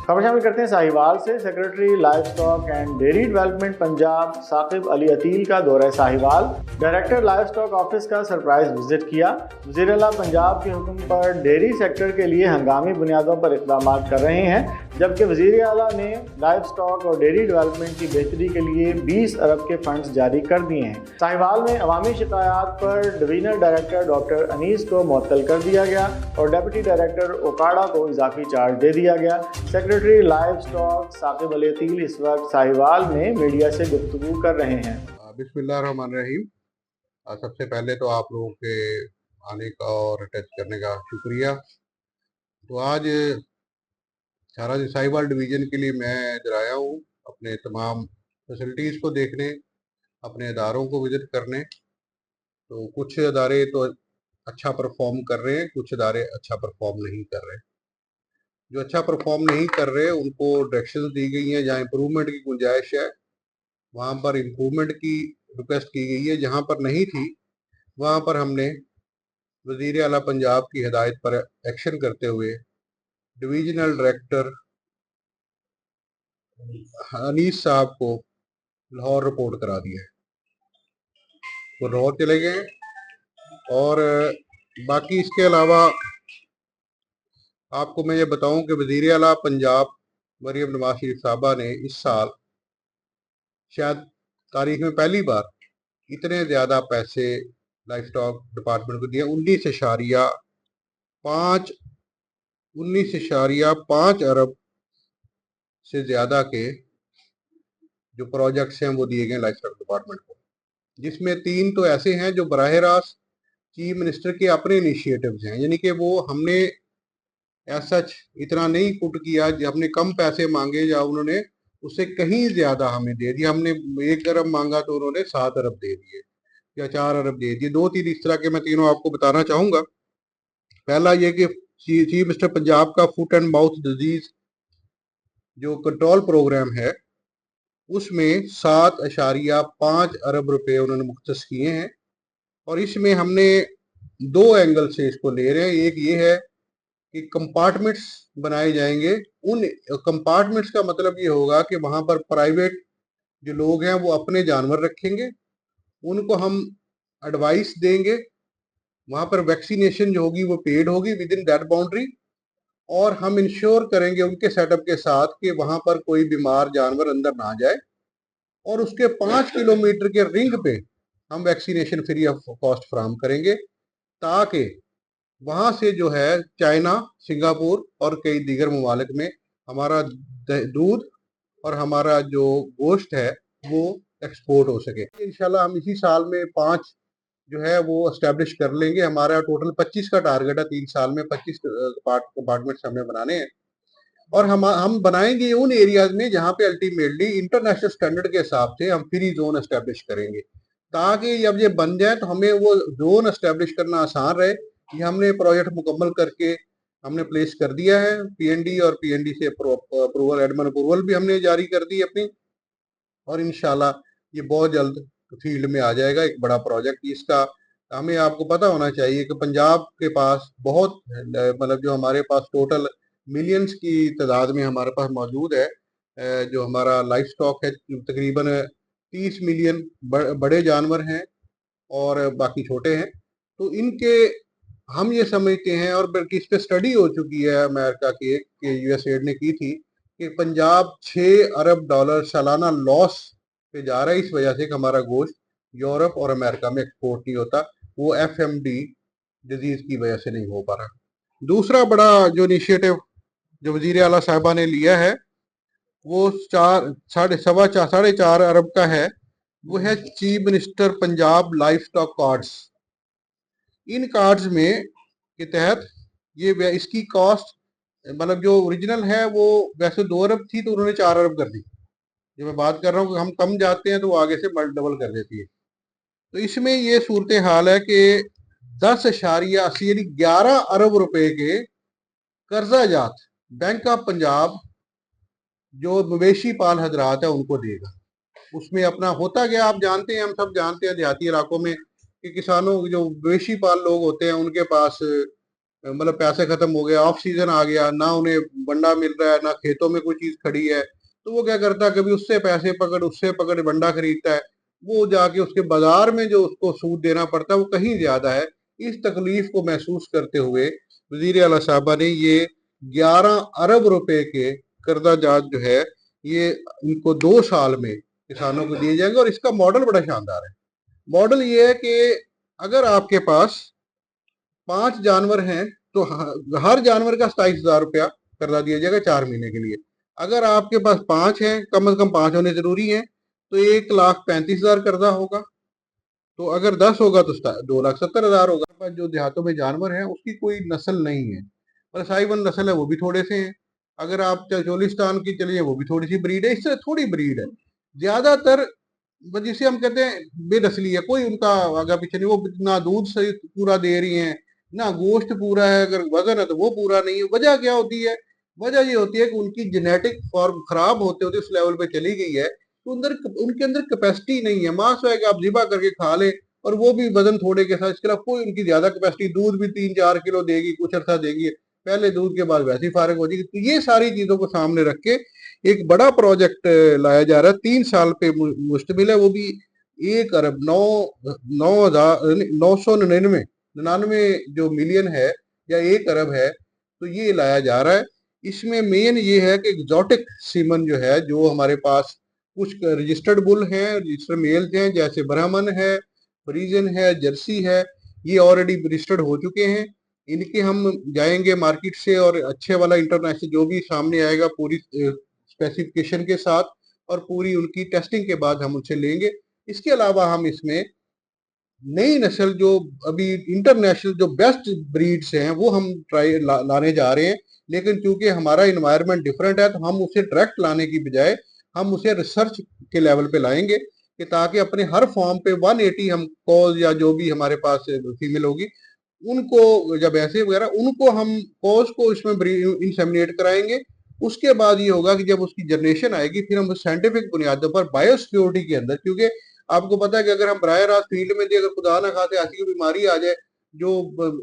खबर शामिल करते हैं साहिवाल से। Secretary livestock and dairy development Punjab Saqib Ali Ateel का दौरा Sahiwal. Director livestock office का सरप्राइज विजिट किया। वज़ीर आला पंजाब के हुक्म पर डेयरी सेक्टर के लिए हंगामी बुनियादों पर इक़दाम कर रहे हैं, जबकि वज़ीर आला ने लाइव स्टॉक और डेयरी डेवलपमेंट की बेहतरी के लिए 20 अरब के फंड्स जारी कर दिए हैं। साहिवाल में अवामी शिकायत पर डिवीजनल डायरेक्टर डॉक्टर अनीस को मुअत्तल कर दिया गया और डिप्टी डायरेक्टर ओकाड़ा को इजाफी चार्ज दे दिया गया। Secretary livestock Saqib Ali Ateel इस वक्त साहिवाल में मीडिया से गुफ्तगू कर रहे हैं। बिस्मिल्लाहिर्रहमानिर्रहीम। सबसे पहले तो आप लोगों के आने का और अटैच करने का शुक्रिया। तो आज सारा साहिवाल डिवीज़न के लिए मैं इधर आया हूँ अपने तमाम फैसिलिटीज़ को देखने, अपने इदारों को विज़िट करने। तो कुछ इदारे तो अच्छा परफॉर्म कर रहे हैं, कुछ इदारे अच्छा परफॉर्म नहीं कर रहे। जो अच्छा परफॉर्म नहीं कर रहे उनको डायरेक्शंस दी गई हैं, जहाँ इम्प्रूवमेंट की गुंजाइश है वहाँ पर इम्प्रूवमेंट की रिक्वेस्ट की गई है, जहाँ पर नहीं थी वहाँ पर हमने वज़ीर आला पंजाब की हिदायत पर एक्शन करते हुए डिवीजनल डायरेक्टर अनीस साहब को लाहौर रिपोर्ट करा दिया है। वो लाहौर चले गए। और बाकी इसके अलावा आपको मैं ये बताऊं कि वज़ीर आला पंजाब मरियम नवाज शरीफ साहबा ने इस साल शायद तारीख में पहली बार इतने ज़्यादा पैसे लाइफ स्टॉक डिपार्टमेंट को दिए। 19.5 अरब से ज़्यादा के जो प्रोजेक्ट्स हैं वो दिए गए लाइफ स्टॉक डिपार्टमेंट को, जिसमें 3 तो ऐसे हैं जो बराह रास्त चीफ मिनिस्टर के अपने इनिशिएटिव्स हैं, यानी कि वो हमने ऐसा इतना नहीं पुट किया, हमने कम पैसे मांगे या उन्होंने उससे कहीं ज़्यादा हमें दे दिया। हमने 1 अरब मांगा तो उन्होंने 7 अरब दे दिए या 4 अरब दे दिए। 2-3 इस तरह के मैं तीनों आपको बताना चाहूँगा। पहला ये कि चीफ मिनिस्टर पंजाब का फुट एंड माउथ डिजीज जो कंट्रोल प्रोग्राम है उसमें 7.5 अरब रुपए उन्होंने मुख्तस किए हैं। और इसमें हमने 2 एंगल से इसको ले रहे हैं। एक ये है कि कंपार्टमेंट्स बनाए जाएंगे। उन कंपार्टमेंट्स का मतलब ये होगा कि वहां पर प्राइवेट जो लोग हैं वो अपने जानवर रखेंगे, उनको हम एडवाइस देंगे, वहां पर वैक्सीनेशन जो होगी वो पेड होगी विद इन दैट बाउंड्री, और हम इंश्योर करेंगे उनके सेटअप के साथ कि वहां पर कोई बीमार जानवर अंदर ना जाए। और उसके 5 किलोमीटर के रिंग पे हम वैक्सीनेशन फ्री ऑफ कॉस्ट फराहम करेंगे, ताकि वहां से जो है चाइना, सिंगापुर और कई दीगर ममालिक में हमारा दूध और हमारा जो गोश्त है वो एक्सपोर्ट हो सके। इंशाल्लाह हम इसी साल में 5 जो है वो एस्टेब्लिश कर लेंगे। हमारा टोटल 25 का टारगेट है, 3 साल में 25 कंपार्टमेंट्स हमें बनाने हैं। और हम बनाएंगे उन एरियाज में जहाँ पे अल्टीमेटली इंटरनेशनल स्टैंडर्ड के हिसाब से हम फ्री जोन एस्टेब्लिश करेंगे, ताकि जब ये बन जाए तो हमें वो जोन एस्टेब्लिश करना आसान रहे। ये हमने प्रोजेक्ट मुकम्मल करके हमने प्लेस कर दिया है पीएनडी, और पीएनडी से अप्रूवल, एडमन अप्रूवल भी हमने जारी कर दी अपनी, और इंशाल्लाह ये बहुत जल्द फील्ड में आ जाएगा। एक बड़ा प्रोजेक्ट इसका हमें आपको पता होना चाहिए कि पंजाब के पास बहुत मतलब जो हमारे पास टोटल मिलियंस की तादाद में हमारे पास मौजूद है, जो हमारा लाइफ स्टॉक है तकरीबन 30 मिलियन बड़े जानवर हैं और बाकी छोटे हैं। तो इनके हम ये समझते हैं, और बल्कि इस पर स्टडी हो चुकी है अमेरिका की, यूएसएड ने की थी, कि पंजाब 6 अरब डॉलर सालाना लॉस पे जा रहा है इस वजह से कि हमारा गोश्त यूरोप और अमेरिका में एक्सपोर्ट नहीं होता, वो एफएमडी डिजीज की वजह से नहीं हो पा रहा। दूसरा बड़ा जो इनिशिएटिव जो वजीर आला साहबा ने लिया है वो 4.4 अरब का है। वो है chief minister Punjab livestock cards. इन कार्ड्स में के तहत ये इसकी कॉस्ट मतलब जो ओरिजिनल है वो वैसे 2 अरब थी तो उन्होंने 4 अरब कर दी। जो मैं बात कर रहा हूँ कि हम कम जाते हैं तो वो आगे से डबल कर देती है। तो इसमें ये सूरत हाल है कि 10.80 यानी 11 अरब रुपए के कर्जा जात बैंक ऑफ पंजाब जो मवेशी पाल हजरात है उनको देगा। उसमें अपना होता गया, आप जानते हैं, हम सब जानते हैं देहाती इलाकों में कि किसानों जो मवेशी पाल लोग होते हैं उनके पास मतलब पैसे खत्म हो गए, ऑफ सीजन आ गया, ना उन्हें बंडा मिल रहा है, ना खेतों में कोई चीज खड़ी है, तो वो क्या करता है, कभी उससे पैसे पकड़, उससे पकड़ बंडा खरीदता है। वो जाके उसके बाजार में जो उसको सूद देना पड़ता है वो कहीं ज्यादा है। इस तकलीफ को महसूस करते हुए वजीर आला साहबा ने ये 11 अरब रुपए के कर्जा जात जो है, ये इनको 2 साल में किसानों को दिए जाएंगे। और इसका मॉडल बड़ा शानदार है। मॉडल ये है कि अगर आपके पास 5 जानवर हैं तो हर जानवर का 27,000 रुपया कर्जा दिया जाएगा 4 महीने के लिए। अगर आपके पास 5 हैं, कम से कम 5 होने जरूरी हैं, तो 1,35,000 कर्जा होगा। तो अगर 10 होगा तो 2,70,000 होगा। पर जो देहातों में जानवर है उसकी कोई नस्ल नहीं है, पर साहिवाल नस्ल है वो भी थोड़े से हैं। अगर आप चोलिस्तान की चलिए वो भी थोड़ी सी ब्रीड है, इससे थोड़ी ब्रीड है। ज्यादातर जिसे हम कहते हैं बेनस्ली है, कोई उनका आगे पीछे नहीं, वो ना दूध सही पूरा दे रही हैं, ना गोश्त पूरा है, अगर वजन है तो वो पूरा नहीं है। वजह क्या होती है? वजह ये होती है कि उनकी जेनेटिक फॉर्म खराब होते होते उस लेवल पे चली गई है, तो उनके अंदर कैपेसिटी नहीं है। मांस है कि आप जिबा करके खा लें, और वो भी वजन थोड़े के साथ, इसके अलावा कोई उनकी ज्यादा कैपेसिटी, दूध भी 3-4 किलो देगी, कुछ अर्सा देगी, पहले दूध के बाद वैसे ही फारिग हो जाएगी। तो ये सारी चीजों को सामने रख के एक बड़ा प्रोजेक्ट लाया जा रहा है, 3 साल पे मुश्तमिल है, वो भी 1 अरब 9,999 जो मिलियन है, या 1 अरब है, तो ये लाया जा रहा है। इसमें मेन ये है कि एग्जॉटिक सीमन जो है, जो हमारे पास कुछ रजिस्टर्ड बुल हैं, रजिस्टर्ड मेल्स हैं, जैसे ब्राह्मण है, फ्रीजन है, जर्सी है, ये ऑलरेडी रजिस्टर्ड हो चुके हैं। इनके हम जाएंगे मार्केट से, और अच्छे वाला इंटरनेशनल जो भी सामने आएगा पूरी स्पेसिफिकेशन के साथ और पूरी उनकी टेस्टिंग के बाद हम उनसे लेंगे। इसके अलावा हम इसमें नई नस्ल जो अभी इंटरनेशनल जो बेस्ट ब्रीड्स हैं वो हम लाने जा रहे हैं। लेकिन चूंकि हमारा इन्वायरमेंट डिफरेंट है, तो हम उसे डायरेक्ट लाने की बजाय हम उसे रिसर्च के लेवल पे लाएंगे, कि ताकि अपने हर फॉर्म पे 180 हम कॉज या जो भी हमारे पास फीमेल होगी, उनको जब ऐसे वगैरह उनको हम कॉज को इसमें इंसेमिनेट कराएंगे। उसके बाद ये होगा कि जब उसकी जनरेशन आएगी, फिर हम साइंटिफिक बुनियादों पर बायोसिक्योरिटी के अंदर, क्योंकि आपको पता है कि अगर हम बराह रास्त फील्ड में भी अगर खुदा ना खाते ऐसी कोई बीमारी आ जाए जो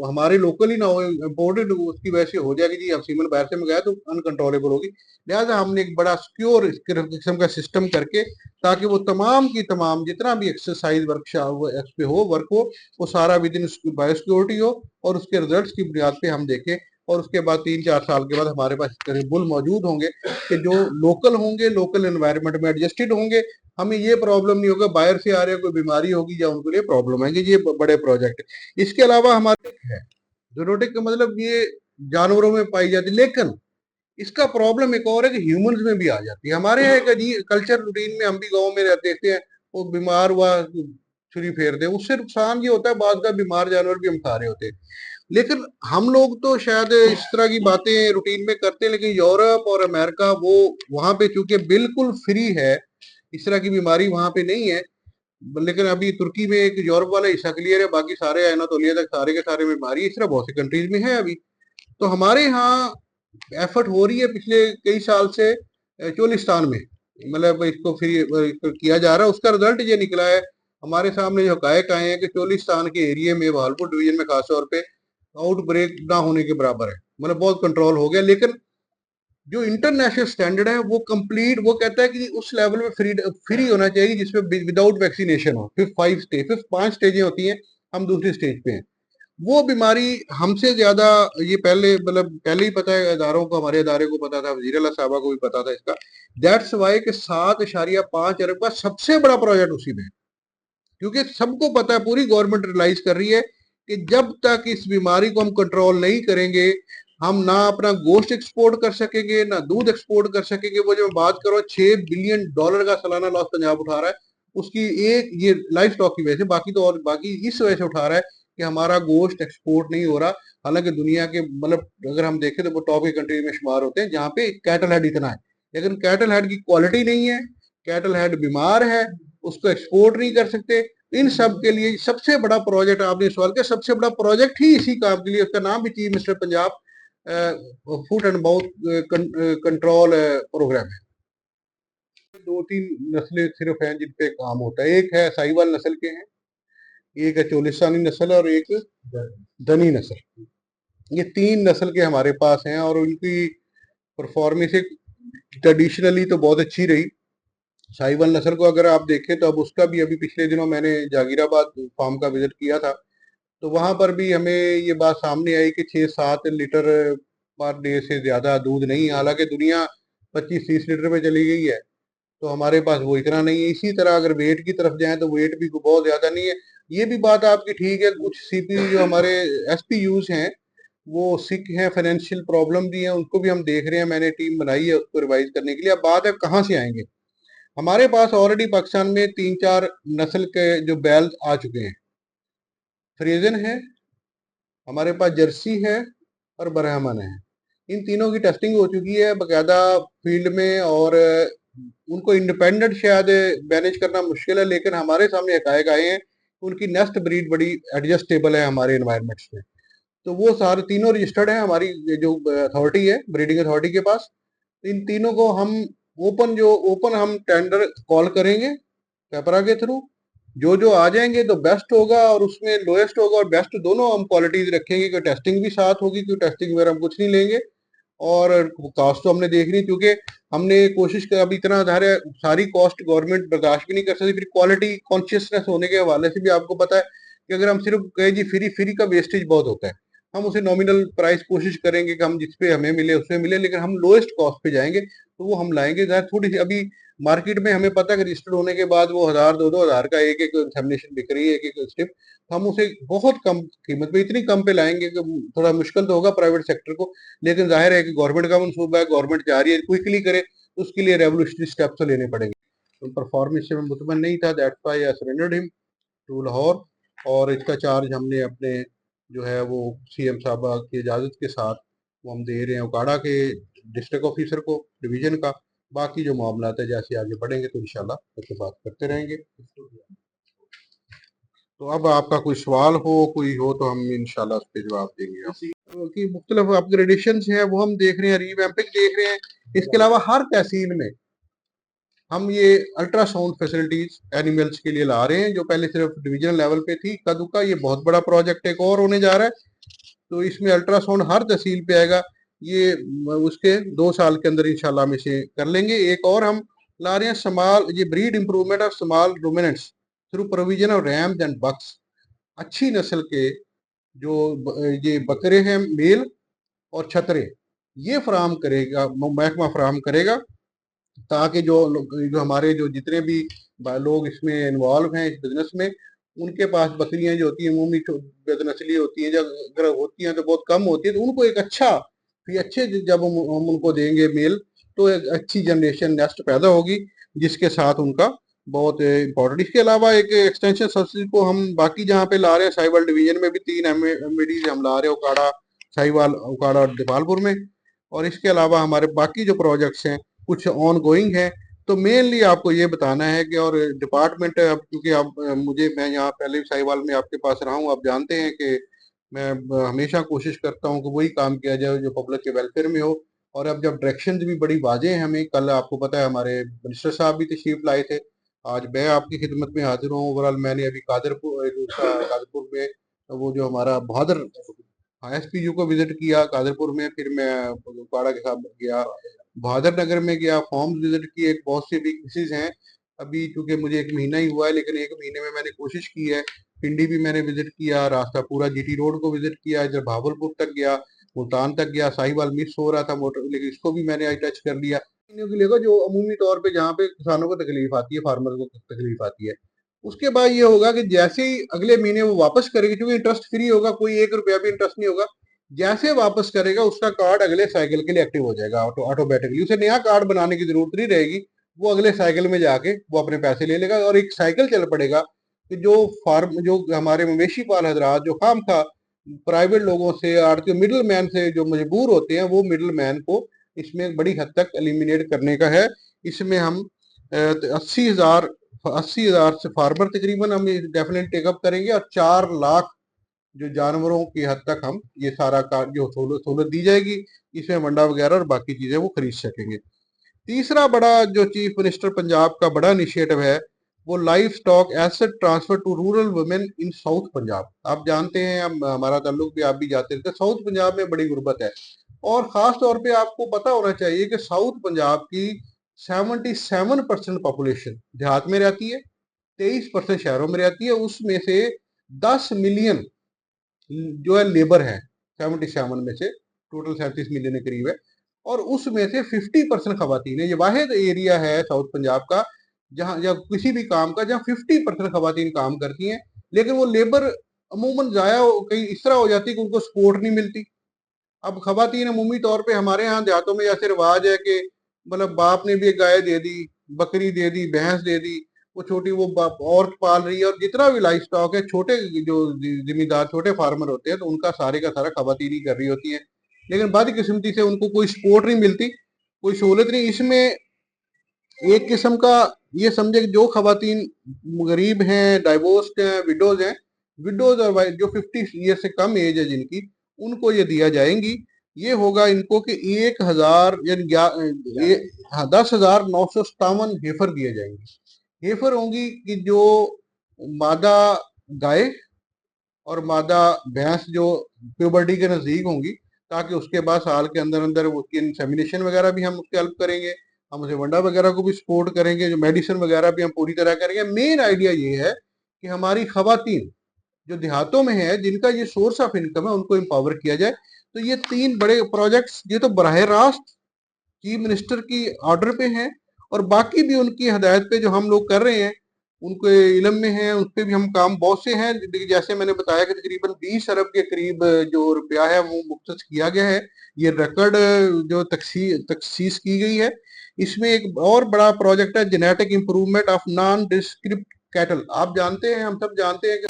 हमारे लोकल ही ना हो, इम्पोर्टेड उसकी वजह से हो जाएगी, जी हम सीमन बाहर से मंगाया, तो अनकंट्रोलेबल होगी। लिहाजा हमने एक बड़ा सिक्योर किस्म का सिस्टम करके, ताकि वो तमाम की तमाम जितना भी एक्सरसाइज वर्कशॉप पे हो, वर्क हो, वो सारा विद इन बायोसिक्योरिटी हो, और उसके रिजल्ट्स की बुनियाद पे हम देखें। और उसके बाद 3-4 साल के बाद हमारे पास इस तरह बुल मौजूद होंगे कि जो लोकल होंगे, लोकल एनवायरनमेंट में एडजस्टेड होंगे। हमें ये प्रॉब्लम नहीं होगा बाहर से आ रहे कोई बीमारी होगी या उनके लिए प्रॉब्लम आएगी। ये बड़े प्रोजेक्ट। इसके अलावा हमारे है जूनोटिक का मतलब ये जानवरों में पाई जाती, लेकिन इसका प्रॉब्लम एक और है कि ह्यूमंस में भी आ जाती है। हमारे यहाँ एक अजीब कल्चर रूटीन में, हम भी गाँव में रहते देखते हैं, वो बीमार हुआ छुरी फेर दे, उससे नुकसान ये होता है बाद का बीमार जानवर भी हम खा रहे होते हैं। लेकिन हम लोग तो शायद इस तरह की बातें रूटीन में करते हैं, लेकिन यूरोप और अमेरिका वो वहां पे चूंकि बिल्कुल फ्री है, इस तरह की बीमारी वहां पे नहीं है। लेकिन अभी तुर्की में एक यूरोप वाला हिस्सा क्लियर है, बाकी सारे एनातोलिया तक सारे के सारे बीमारी इस तरह बहुत सी कंट्रीज में है अभी। तो हमारे यहाँ एफर्ट हो रही है पिछले कई साल से चोलिस्तान में, मतलब इसको फ्री किया जा रहा है। उसका रिजल्ट ये निकला है, हमारे सामने जो हकायक आए हैं कि चोलिस्तान के एरिया में, भालपुर डिवीजन में खासतौर पे आउटब्रेक ना होने के बराबर है, मतलब बहुत कंट्रोल हो गया। लेकिन जो इंटरनेशनल स्टैंडर्ड है वो कंप्लीट, वो कहता है कि उस लेवल में फ्री होना चाहिए जिसमें विदाउट वैक्सीनेशन हो। फिफ्थ 5 स्टेजें होती हैं, हम दूसरी स्टेज पे हैं। वो बीमारी हमसे ज्यादा ये पहले, मतलब पहले ही पता है इदारों को, हमारे इदारे को पता था, वजीर अल्लाह साहबा को भी पता था इसका। दैट्स वाई के 7.5 अरब का सबसे बड़ा प्रोजेक्ट उसी में है। क्योंकि सबको पता है, पूरी गवर्नमेंट रियलाइज कर रही है कि जब तक इस बीमारी को हम कंट्रोल नहीं करेंगे, हम ना अपना गोश्त एक्सपोर्ट कर सकेंगे, ना दूध एक्सपोर्ट कर सकेंगे। वो जो बात करो $6 बिलियन का सालाना लॉस पंजाब उठा रहा है, उसकी एक ये लाइफ स्टॉक की वजह से, बाकी तो और बाकी इस वजह से उठा रहा है कि हमारा गोश्त एक्सपोर्ट नहीं हो रहा। हालांकि दुनिया के, मतलब अगर हम देखें तो वो टॉप की कंट्री में शुमार होते हैं जहाँ पे कैटल हेड इतना है, लेकिन कैटल हेड की क्वालिटी नहीं है, कैटल हेड बीमार है, उसको एक्सपोर्ट नहीं कर सकते। इन सब के लिए सबसे बड़ा प्रोजेक्ट, आपने सवाल किया, सबसे बड़ा प्रोजेक्ट ही इसी काम के लिए, उसका नाम भी chief minister Punjab foot and mouth control program है। 2-3 नस्लें सिर्फ हैं जिन पे काम होता है। एक है साहिवाल नस्ल के हैं, एक है चोलिस्तानी नस्ल, और एक धनी नस्ल। ये 3 नस्ल के हमारे पास हैं और उनकी परफॉर्मेंस ट्रेडिशनली तो बहुत अच्छी रही। साहिवाल नस्ल को अगर आप देखें तो अब उसका भी अभी पिछले दिनों मैंने जागीराबाद फार्म का विजिट किया था, तो वहां पर भी हमें ये बात सामने आई कि 6-7 लीटर पर डे से ज्यादा दूध नहीं, हालांकि दुनिया 25-30 लीटर पे चली गई है, तो हमारे पास वो इतना नहीं है। इसी तरह अगर वेट की तरफ जाएं तो वेट भी बहुत ज्यादा नहीं है। ये भी बात आपकी ठीक है, कुछ सीपी जो हमारे एसपीयूज हैं वो सिक हैं, फाइनेंशियल प्रॉब्लम भी है, उनको भी हम देख रहे हैं, मैंने टीम बनाई है उसको रिवाइज करने के लिए। अब बात है कहाँ से आएंगे। हमारे पास ऑलरेडी पाकिस्तान में 3-4 नस्ल के जो बैल आ चुके हैं। फ्रीजन है, हमारे पास जर्सी है और ब्राह्मण है। इन तीनों की टेस्टिंग हो चुकी है बाकायदा फील्ड में, और उनको इंडिपेंडेंट शायद मैनेज करना मुश्किल है, लेकिन हमारे सामने हकायक आए हैं। उनकी नेस्ट ब्रीड बड़ी एडजस्टेबल है हमारे एनवायरमेंट्स में। तो वो सारे तीनों रजिस्टर्ड हैं हमारी जो अथॉरिटी है, ब्रीडिंग अथॉरिटी के पास। इन तीनों को हम ओपन हम टेंडर कॉल करेंगे पेपरा के थ्रू। जो जो आ जाएंगे तो बेस्ट होगा, और उसमें लोएस्ट होगा और बेस्ट दोनों हम क्वालिटीज रखेंगे कि टेस्टिंग भी साथ होगी, क्योंकि टेस्टिंग वगैरह हम कुछ नहीं लेंगे। और कॉस्ट तो हमने देखनी, क्योंकि हमने कोशिश कर अभी इतना आधार है, सारी कॉस्ट गवर्नमेंट बर्दाश्त भी नहीं कर सकती। फिर क्वालिटी कॉन्शियसनेस होने के हवाले से भी आपको पता है कि अगर हम सिर्फ कहे जी फ्री फ्री का वेस्टेज बहुत होता है, हम उसे नॉमिनल प्राइस कोशिश करेंगे कि हम जिस पे हमें मिले उसमें मिले, लेकिन हम लोएस्ट कॉस्ट पे जाएंगे तो वो हम लाएंगे। थोड़ी सी अभी मार्केट में हमें पता है कि रजिस्टर्ड होने के बाद वो 1000-2-2 हजार का एक एक एग्जामिनेशन बिक रही है, एक एक स्टेप। हम उसे बहुत कम कीमत पे, इतनी कम पे लाएंगे कि थोड़ा मुश्किल तो होगा प्राइवेट सेक्टर को, लेकिन जाहिर है कि गवर्नमेंट का मनसूबा है, गवर्नमेंट चाह रही है क्विकली करे, तो उसके लिए रेवोल्यूशनरी स्टेप्स तो लेने पड़ेंगे। तो परफॉर्मेंस से मैं मुतमन नहीं था, that's why I surrendered him to Lahore. और इसका चार्ज हमने अपने जो है वो सीएम साहबा की इजाज़त के साथ वो हम दे रहे हैं उकाड़ा के डिस्ट्रिक्ट ऑफिसर को, डिवीजन का। बाकी जो मामला है जैसे आगे बढ़ेंगे तो इंशाल्लाह उससे बात करते रहेंगे। तो अब आपका कोई सवाल हो, कोई हो तो हम इंशाल्लाह उस पर जवाब देंगे। कि मुख्तलिफ अपग्रेडेशन हैं वो हम देख रहे हैं, रीवैम्पिंग देख रहे हैं। इसके अलावा हर तहसील में हम ये अल्ट्रासाउंड फैसिलिटीज एनिमल्स के लिए ला रहे हैं, जो पहले सिर्फ डिवीजनल लेवल पे थी कदू का। ये बहुत बड़ा प्रोजेक्ट एक और होने जा रहा है, तो इसमें अल्ट्रासाउंड हर तहसील पे आएगा। ये उसके 2 साल के अंदर इंशाल्लाह हम इसे कर लेंगे। एक और हम ला रहे हैं स्मॉल, ये breed improvement of small ruminants through provision of rams and bucks. अच्छी नस्ल के जो ये बकरे हैं मेल और छतरे, ये फराम करेगा महकमा फराम करेगा, ताकि जो हमारे जो जितने भी लोग इसमें इन्वॉल्व हैं इस बिजनेस में, उनके पास बकरियां जो होती हैं अमूमी बदनस्ली होती हैं, जब अगर होती हैं तो बहुत कम होती है, तो उनको एक अच्छा फिर अच्छे जब हम उनको देंगे मेल, तो एक अच्छी जनरेशन नेक्स्ट पैदा होगी, जिसके साथ उनका बहुत इंपॉर्टेंट। इसके अलावा एक एक्सटेंशन सब्सिडी को हम बाकी जहाँ पे ला रहे हैं, साहिवाल डिवीजन में भी 3 एमएडीज हम ला रहे हैं, उकाड़ा साहिवाल उकाड़ा और दीपालपुर में। और इसके अलावा हमारे बाकी जो प्रोजेक्ट्स हैं कुछ ऑन गोइंग है। तो मेनली आपको ये बताना है कि, और डिपार्टमेंट अब क्योंकि आप मैं यहाँ पहले भी साहिवाल में आपके पास रहा हूँ, आप जानते हैं कि मैं हमेशा कोशिश करता हूँ कि वही काम किया जाए जो पब्लिक के वेलफेयर में हो। और अब जब डायरेक्शन भी बड़ी वाजे हैं हमें, कल आपको पता है हमारे मिनिस्टर साहब भी तशरीफ लाए थे, आज मैं आपकी खिदमत में हाजिर हूँ। ओवरऑल मैंने अभी कादरपुर में वो जो हमारा बहादुर एसपीयू को विजिट किया कादरपुर में, फिर मैं उपाड़ा के साथ गया, बहादुर नगर में गया, फॉर्म्स विजिट किए। बहुत सी वीकनेसेस हैं अभी, क्योंकि मुझे 1 महीना ही हुआ है, लेकिन 1 महीने में मैंने कोशिश की है। पिंडी भी मैंने विजिट किया, रास्ता पूरा जीटी रोड को विजिट किया, इधर भावलपुर तक गया, मुल्तान तक गया। साहिवाल मिस हो रहा था मोटर, लेकिन इसको भी मैंने आज टच कर लिया। के लिए जो अमूमी तौर पे जहाँ पे किसानों को तकलीफ आती है, फार्मर को तकलीफ आती है, उसके बाद ये होगा कि जैसे ही अगले महीने वो वापस करेगी, क्योंकि इंटरेस्ट फ्री होगा, कोई 1 रुपया भी इंटरेस्ट नहीं होगा, जैसे वापस करेगा उसका कार्ड अगले साइकिल के लिए एक्टिव हो जाएगा ऑटोमेटिकली। उसे नया कार्ड बनाने की जरूरत नहीं रहेगी, वो अगले साइकिल में जाके वो अपने पैसे ले लेगा और एक साइकिल चल पड़ेगा। कि जो हमारे मवेशी पाल हजरात जो खाम खा प्राइवेट लोगों से, आड़ती मिडिल मैन से जो मजबूर होते हैं, वो मिडिल मैन को इसमें बड़ी हद तक एलिमिनेट करने का है। इसमें हम 80,000 से फार्मर तकरीबन हम डेफिनेट टेकअप करेंगे, और 4 लाख जो जानवरों की हद तक हम ये सारा जो सहूलत दी जाएगी, इसमें मंडा वगैरह और बाकी चीजें वो खरीद सकेंगे। तीसरा बड़ा जो चीफ मिनिस्टर पंजाब का बड़ा इनिशिएटिव है वो livestock asset transfer to rural women in south Punjab. आप जानते हैं, हमारा ताल्लुक भी, आप भी जाते रहते, साउथ पंजाब में बड़ी गुर्बत है। और खास तौर पे आपको पता होना चाहिए कि साउथ पंजाब की 77% पॉपुलेशन देहात में रहती है, 23% शहरों में रहती है। उसमें से 10 मिलियन जो है लेबर है, 77 में से टोटल 37 मिलियन के करीब है, और उसमें से 50% खवातीन है। ये वाहिद एरिया है साउथ पंजाब का जहां या किसी भी काम का जहां 50% खवातीन काम करती हैं, लेकिन वो लेबर अमूमन कहीं इस तरह हो जाती है कि उनको सपोर्ट नहीं मिलती। अब खवातीन अमूमी तौर पे हमारे यहाँ देहातों में ऐसे रिवाज है कि मतलब बाप ने भी एक गाय दे दी, बकरी दे दी, भैंस दे दी, वो छोटी वो औरत पाल रही है, और जितना भी लाइफ स्टॉक है, छोटे जो जिम्मेदार छोटे फार्मर होते हैं तो उनका सारे का सारा खवातीन ही कर रही होती है। लेकिन बदकिस्मती से उनको कोई सपोर्ट नहीं मिलती, कोई सहूलत नहीं। इसमें एक किस्म का ये समझे कि जो खवातीन गरीब हैं, डाइवोर्स्ड हैं, विडोज हैं, विडोज और जो 50 ईयर से कम एज है जिनकी, उनको ये दिया जाएंगी। ये होगा इनको कि 1000 यानी 10,957 हेफर दिए जाएंगे। हेफर होंगी कि जो मादा गाय और मादा भैंस जो प्यूबर्टी के नजदीक होंगी, ताकि उसके बाद साल के अंदर अंदर उसकी इंसेमिनेशन वगैरह भी हम उसकी हेल्प करेंगे, हम उसे वंडा वगैरह को भी सपोर्ट करेंगे, जो मेडिसिन वगैरह भी हम पूरी तरह करेंगे। मेन आइडिया ये है कि हमारी खवातीन जो देहातों में है, जिनका ये सोर्स ऑफ इनकम है, उनको एम्पावर किया जाए। तो ये 3 बड़े प्रोजेक्ट्स, ये तो बराह रास्त चीफ मिनिस्टर की ऑर्डर पे हैं, और बाकी भी उनकी हदायत पे जो हम लोग कर रहे हैं, उनके इलम में है, उस पर भी हम काम बहुत से हैं। जैसे मैंने बताया कि तकरीबन 20 अरब के करीब जो रुपया है वो मुख्तस किया गया है। ये रिकॉर्ड जो तखसीस की गई है। इसमें एक और बड़ा प्रोजेक्ट है genetic improvement of non describe cattle. आप जानते हैं, हम सब जानते हैं कि